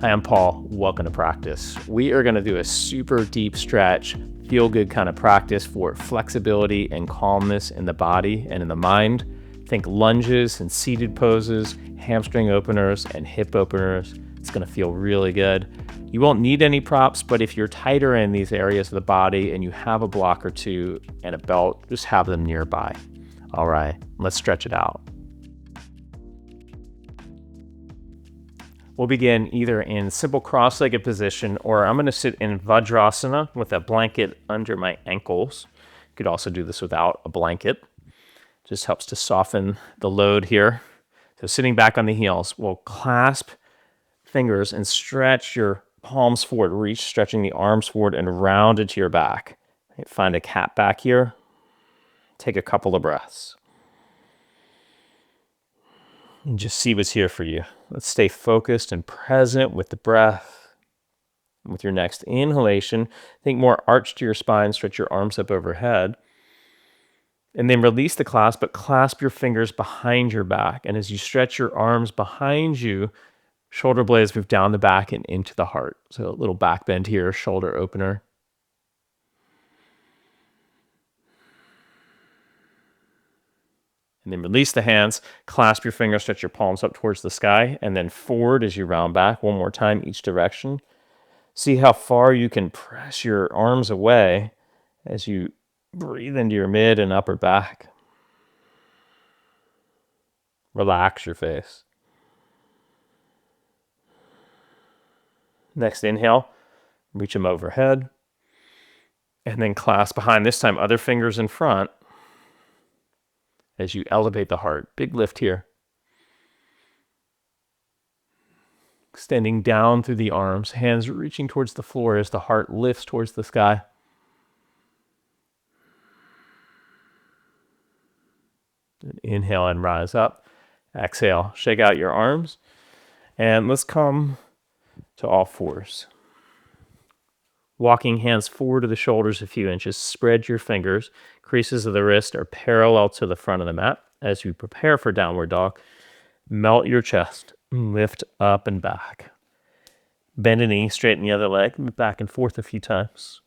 Hi, I'm Paul. Welcome to practice. We are going to do a super deep stretch, feel good kind of practice for flexibility and calmness in the body and in the mind. Think lunges and seated poses, hamstring openers and hip openers. It's going to feel really good. You won't need any props, but if you're tighter in these areas of the body and you have a block or two and a belt, just have them nearby. All right, let's stretch it out. We'll begin either in simple cross-legged position, or I'm going to sit in Vajrasana with a blanket under my ankles. You could also do this without a blanket. Just helps to soften the load here. So sitting back on the heels, we'll clasp fingers and stretch your palms forward. Reach, stretching the arms forward and round into your back. Find a cat back here. Take a couple of breaths. And just see what's here for you. Let's stay focused and present with the breath. With your next inhalation, think more arch to your spine, stretch your arms up overhead. And then release the clasp, but clasp your fingers behind your back. And as you stretch your arms behind you, shoulder blades move down the back and into the heart. So a little back bend here, shoulder opener. And then release the hands, clasp your fingers, stretch your palms up towards the sky, and then forward as you round back one more time each direction. See how far you can press your arms away as you breathe into your mid and upper back. Relax your face. Next inhale, reach them overhead, and then clasp behind, this time other fingers in front. As you elevate the heart, big lift here. Extending down through the arms, hands reaching towards the floor as the heart lifts towards the sky. And inhale and rise up. Exhale, shake out your arms. And let's come to all fours. Walking hands forward to the shoulders a few inches, spread your fingers. Creases of the wrist are parallel to the front of the mat. As you prepare for downward dog, melt your chest, lift up and back. Bend a knee, straighten the other leg, move back and forth a few times.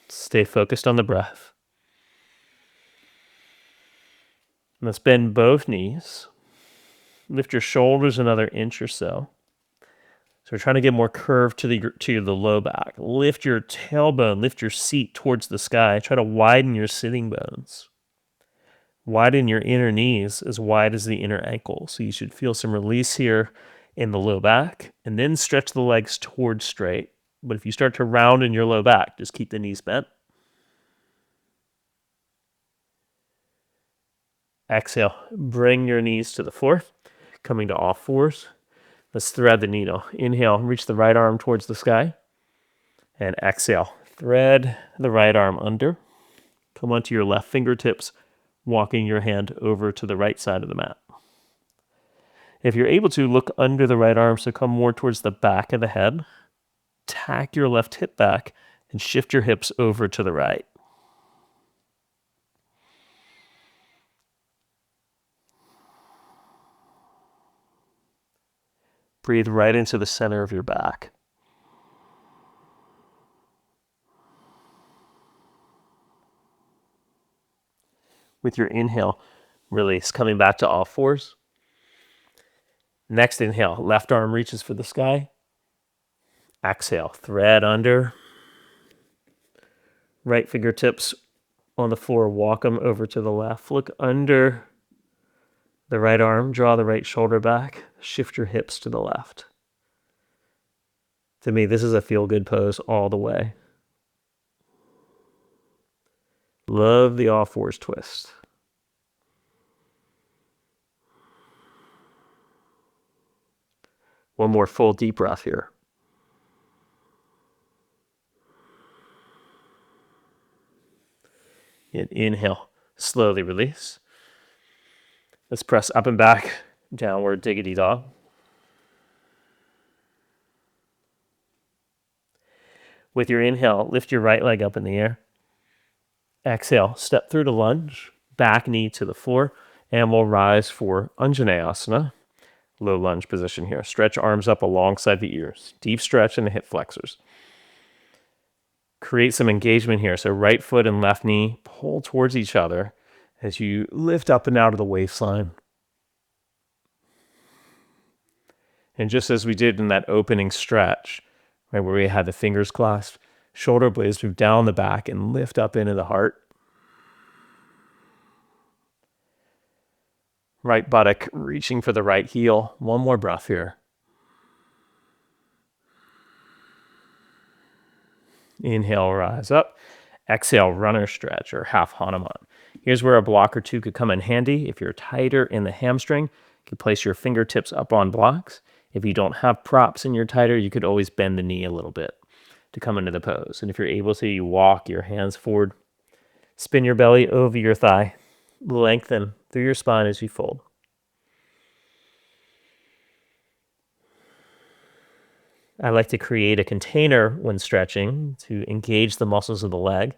Stay focused on the breath. Let's bend both knees. Lift your shoulders another inch or so. So we're trying to get more curve to the low back. Lift your tailbone, lift your seat towards the sky. Try to widen your sitting bones. Widen your inner knees as wide as the inner ankle. So you should feel some release here in the low back, and then stretch the legs towards straight. But if you start to round in your low back, just keep the knees bent. Exhale, bring your knees to the floor, coming to all fours. Let's thread the needle. Inhale, reach the right arm towards the sky. And exhale, thread the right arm under. Come onto your left fingertips, walking your hand over to the right side of the mat. If you're able to, look under the right arm, so come more towards the back of the head. Tack your left hip back and shift your hips over to the right. Breathe right into the center of your back. With your inhale, release, coming back to all fours. Next inhale, left arm reaches for the sky. Exhale, thread under. Right fingertips on the floor, walk them over to the left. Look under the right arm, draw the right shoulder back, shift your hips to the left. To me, this is a feel-good pose all the way. Love the all fours twist. One more full deep breath here. And inhale, slowly release. Let's press up and back, downward diggity dog. With your inhale, lift your right leg up in the air. Exhale, step through to lunge. back knee to the floor, and we'll rise for Anjaneyasana, low lunge position here. Stretch arms up alongside the ears. Deep stretch in the hip flexors. Create some engagement here. So right foot and left knee pull towards each other as you lift up and out of the waistline. And just as we did in that opening stretch, right where we had the fingers clasped, shoulder blades move down the back and lift up into the heart. Right buttock reaching for the right heel. One more breath here. Inhale, rise up. Exhale, runner stretch or half Hanuman. Here's where a block or two could come in handy. If you're tighter in the hamstring, you could place your fingertips up on blocks. If you don't have props and you're tighter, you could always bend the knee a little bit to come into the pose. And if you're able to, you walk your hands forward, spin your belly over your thigh, lengthen through your spine as you fold. I like to create a container when stretching to engage the muscles of the leg,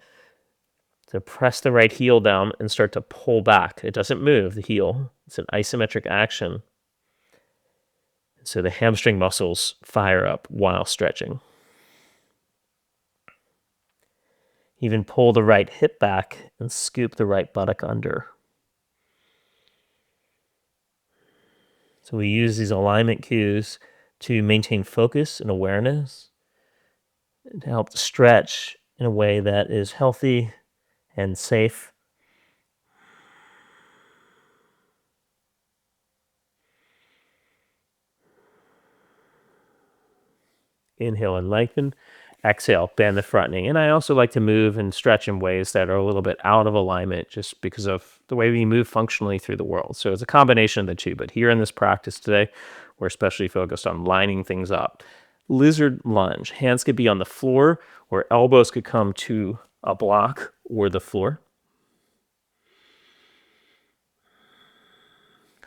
to press the right heel down and start to pull back. It doesn't move, the heel. It's an isometric action. So the hamstring muscles fire up while stretching. Even pull the right hip back and scoop the right buttock under. So we use these alignment cues to maintain focus and awareness, and to help stretch in a way that is healthy and safe. Inhale and lengthen. Exhale, bend the front knee. And I also like to move and stretch in ways that are a little bit out of alignment just because of the way we move functionally through the world. So it's a combination of the two. But here in this practice today, we're especially focused on lining things up. Lizard lunge. Hands could be on the floor or elbows could come to a block or the floor.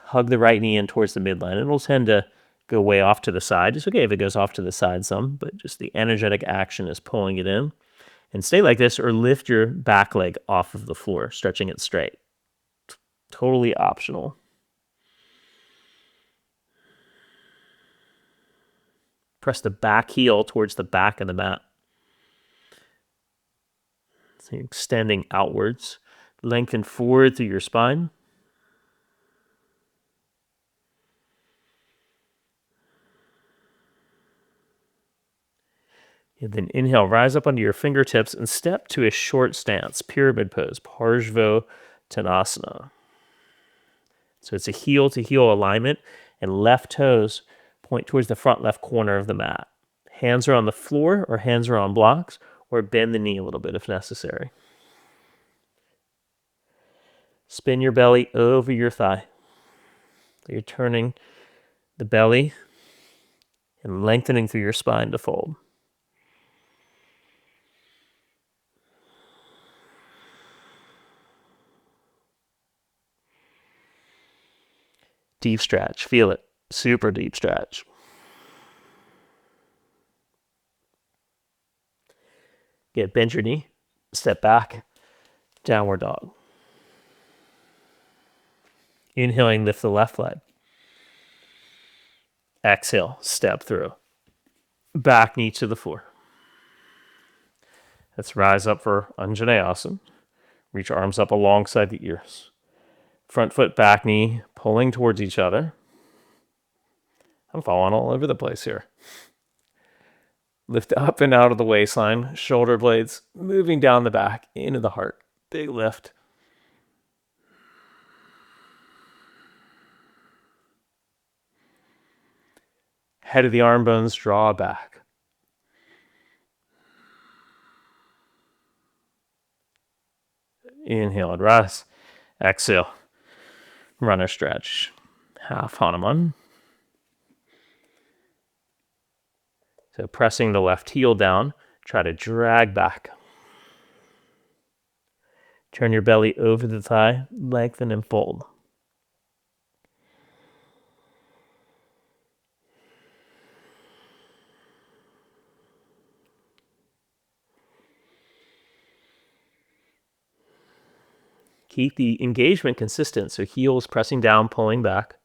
Hug the right knee in towards the midline. It'll tend to go way off to the side. It's okay if it goes off to the side some, but just the energetic action is pulling it in. And stay like this or lift your back leg off of the floor, stretching it straight. Totally optional. Press the back heel towards the back of the mat. So you're extending outwards. Lengthen forward through your spine. And then inhale, rise up onto your fingertips and step to a short stance, pyramid pose, Parsvottanasana. So it's a heel to heel alignment, and left toes point towards the front left corner of the mat. Hands are on the floor or hands are on blocks, or bend the knee a little bit if necessary. Spin your belly over your thigh. You're turning the belly and lengthening through your spine to fold. Deep stretch. Feel it. Super deep stretch. Good. Bend your knee. Step back. Downward dog. Inhaling, lift the left leg. Exhale, step through. Back knee to the floor. Let's rise up for Anjaneyasana. Reach arms up alongside the ears. Front foot, back knee, pulling towards each other. I'm falling all over the place here. Lift up and out of the waistline. Shoulder blades moving down the back into the heart. Big lift. Head of the arm bones draw back. Inhale and rise. Exhale. Runner stretch. Half Hanuman. So pressing the left heel down, try to drag back. Turn your belly over the thigh, lengthen and fold. keep the engagement consistent. So heels pressing down, pulling back.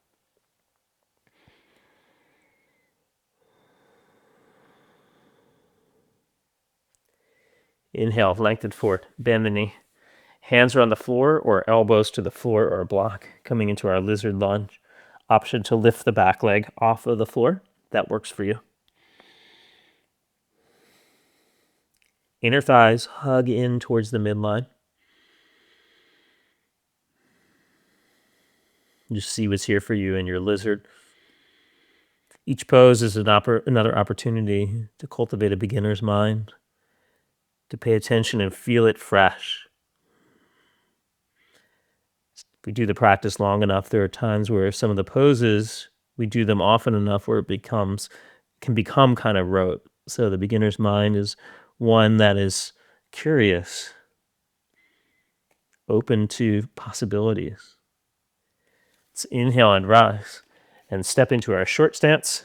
Inhale, lengthen forward, bend the knee. Hands are on the floor or elbows to the floor or a block, coming into our lizard lunge. Option to lift the back leg off of the floor. That works for you. Inner thighs hug in towards the midline. Just see what's here for you in your lizard. Each pose is another opportunity to cultivate a beginner's mind, to pay attention and feel it fresh. If we do the practice long enough, there are times where some of the poses, we do them often enough where it can become kind of rote. So the beginner's mind is one that is curious, open to possibilities. Let's inhale and rise and step into our short stance,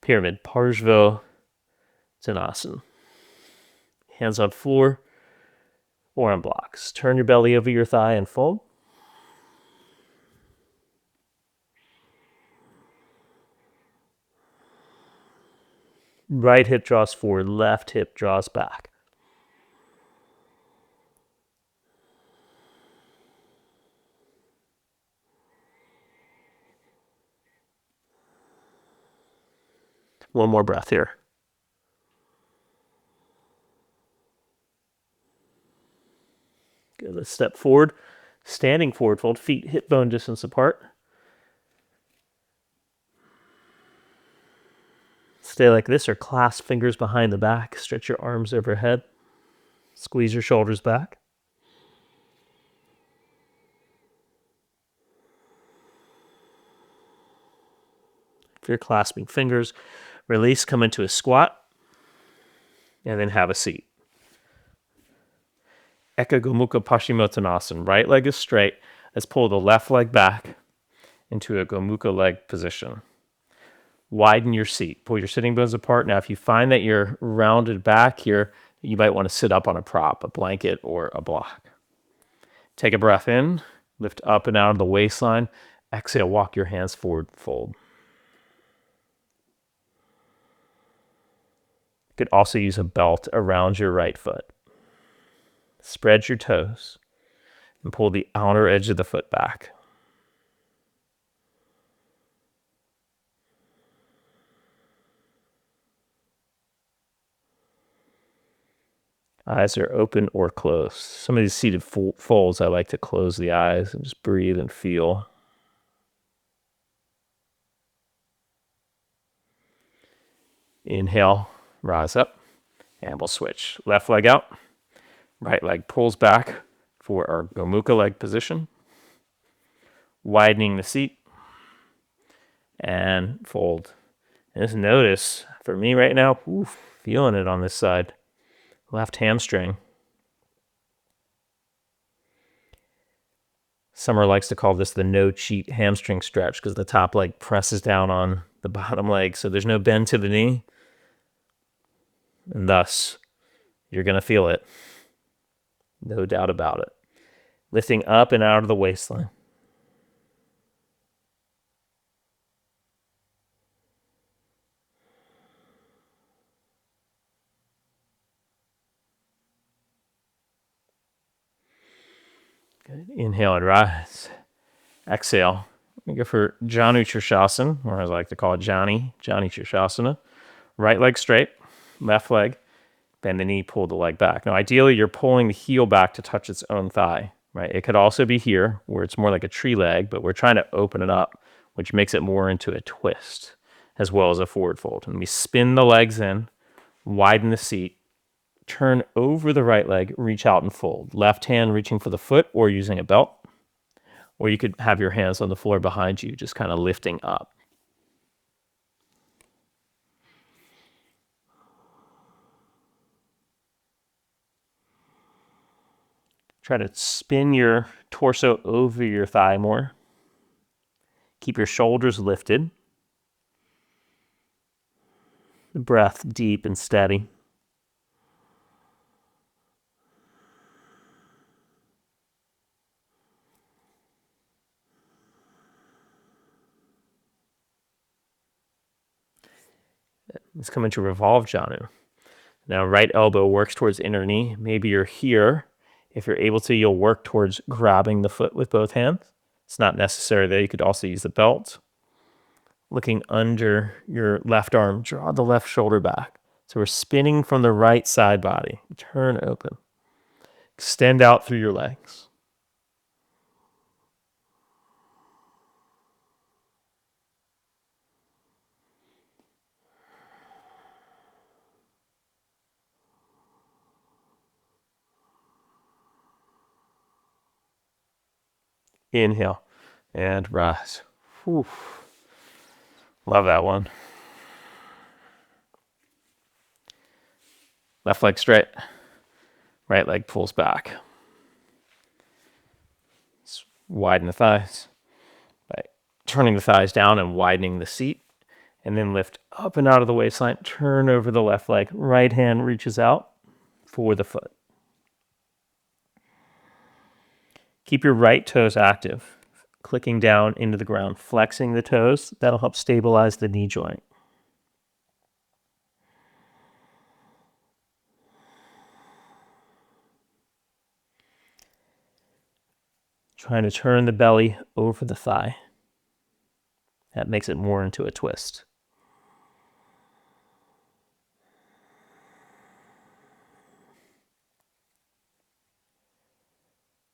pyramid, Parshva Tanasana. Hands on floor or on blocks. Turn your belly over your thigh and fold. Right hip draws forward, left hip draws back. One more breath here. Good, let's step forward. Standing forward fold, feet hip bone distance apart. Stay like this or clasp fingers behind the back. Stretch your arms overhead. Squeeze your shoulders back. If you're clasping fingers, release, come into a squat, and then have a seat. Eka Gomukha Paschimottanasana. Right leg is straight. Let's pull the left leg back into a Gomukha leg position. Widen your seat. Pull your sitting bones apart. Now, if you find that you're rounded back here, you might want to sit up on a prop, a blanket, or a block. Take a breath in. Lift up and out of the waistline. Exhale, walk your hands forward, fold. You could also use a belt around your right foot. Spread your toes and pull the outer edge of the foot back. Eyes are open or closed. Some of these seated folds, I like to close the eyes and just breathe and feel. Inhale, rise up, and we'll switch. Left leg out, right leg pulls back for our Gomukha leg position. Widening the seat and fold. And just notice, for me right now, feeling it on this side. Left hamstring. Summer likes to call this the no cheat hamstring stretch because the top leg presses down on the bottom leg, so there's no bend to the knee. And thus, you're going to feel it. No doubt about it. Lifting up and out of the waistline. Good. Inhale and rise. Exhale. We go for Janu Chirshasana, or as I like to call it, Jani Chirshasana. Right leg straight, left leg, bend the knee, pull the leg back. Now, ideally, you're pulling the heel back to touch its own thigh, right? It could also be here, where it's more like a tree leg, but we're trying to open it up, which makes it more into a twist, as well as a forward fold. And we spin the legs in, widen the seat, turn over the right leg, reach out and fold. Left hand reaching for the foot or using a belt. Or you could have your hands on the floor behind you, just kind of lifting up. Try to spin your torso over your thigh more. Keep your shoulders lifted. The breath deep and steady. Let's come into revolve janu. Now, right elbow works towards inner knee. Maybe you're here. If you're able to, you'll work towards grabbing the foot with both hands. It's not necessary there. You could also use the belt. Looking under your left arm, draw the left shoulder back. So we're spinning from the right side body. Turn open. Extend out through your legs. Inhale and rise. Whew. Love that one. Left leg straight. Right leg pulls back. Let's widen the thighs by turning the thighs down and widening the seat. And then lift up and out of the waistline. Turn over the left leg. Right hand reaches out for the foot. Keep your right toes active, clicking down into the ground, flexing the toes. That'll help stabilize the knee joint. Trying to turn the belly over the thigh. That makes it more into a twist.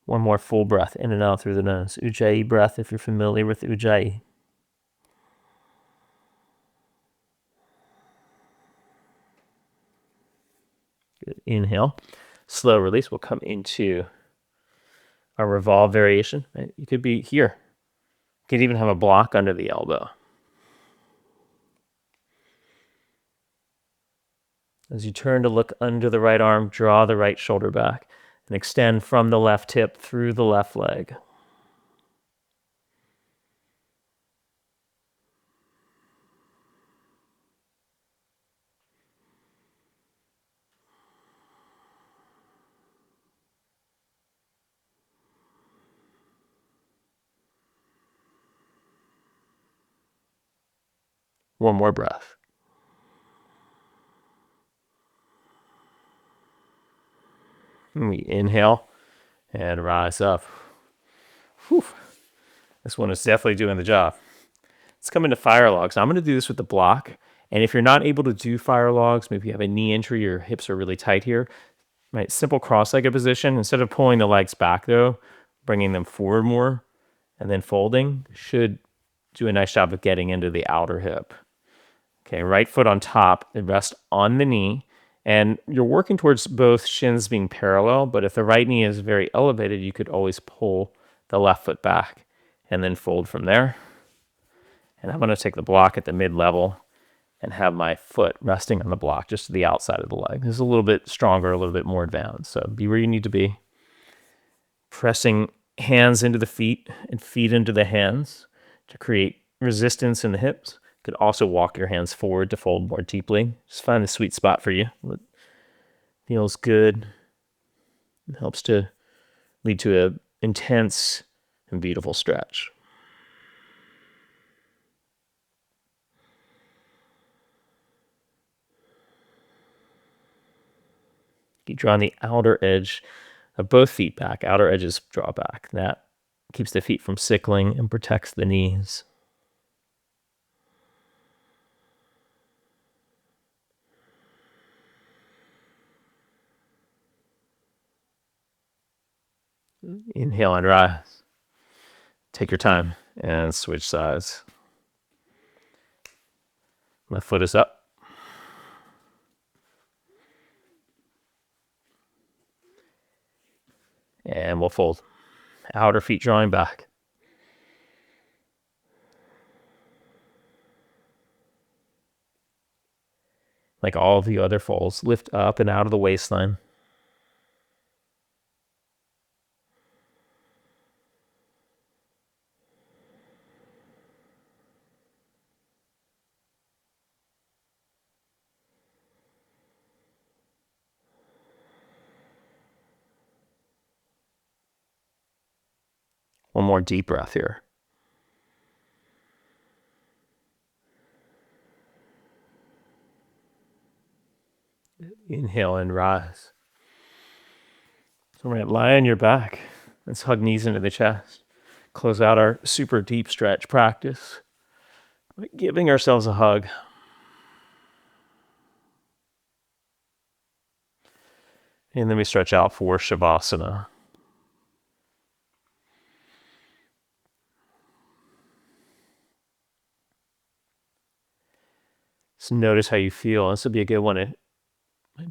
One more full breath in and out through the nose. Ujjayi breath if you're familiar with Ujjayi. Good. Inhale. Slow release. We'll come into our revolve variation. Right? You could be here. You could even have a block under the elbow. As you turn to look under the right arm, draw the right shoulder back and extend from the left hip through the left leg. One more breath. And we inhale and rise up. Whew. This one is definitely doing the job. Let's come into fire logs. I'm going to do this with the block. And if you're not able to do fire logs, maybe you have a knee injury, your hips are really tight here, right? Simple cross-legged position. Instead of pulling the legs back though, bringing them forward more and then folding should do a nice job of getting into the outer hip. Okay, right foot on top, and rest on the knee. And you're working towards both shins being parallel, but if the right knee is very elevated, you could always pull the left foot back and then fold from there. And I'm going to take the block at the mid-level and have my foot resting on the block just to the outside of the leg. This is a little bit stronger, a little bit more advanced. So be where you need to be. Pressing hands into the feet and feet into the hands to create resistance in the hips. You could also walk your hands forward to fold more deeply. Just find the sweet spot for you. What feels good. It helps to lead to an intense and beautiful stretch. Keep drawing the outer edge of both feet back. Outer edges draw back. That keeps the feet from sickling and protects the knees. Inhale and rise. Take your time and switch sides. Left foot is up. And we'll fold. Outer feet drawing back. Like all of the other folds, lift up and out of the waistline. One more deep breath here. Inhale and rise. So we're going to lie on your back. Let's hug knees into the chest. Close out our super deep stretch practice by giving ourselves a hug. And then we stretch out for Shavasana. So notice how you feel. This would be a good one to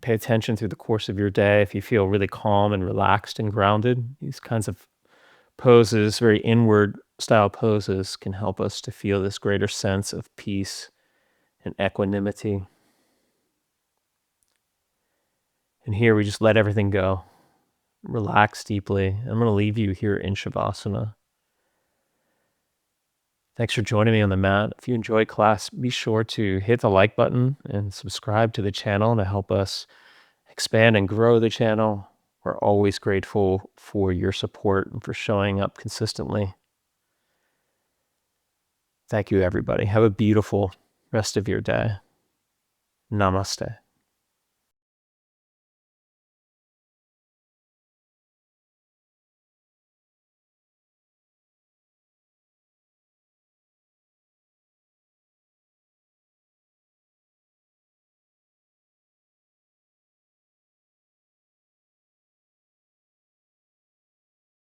pay attention through the course of your day. If you feel really calm and relaxed and grounded, these kinds of poses, very inward style poses, can help us to feel this greater sense of peace and equanimity. And here we just let everything go. Relax deeply. I'm going to leave you here in Shavasana. Thanks for joining me on the mat. If you enjoyed class, be sure to hit the like button and subscribe to the channel to help us expand and grow the channel. We're always grateful for your support and for showing up consistently. Thank you, everybody. Have a beautiful rest of your day. Namaste.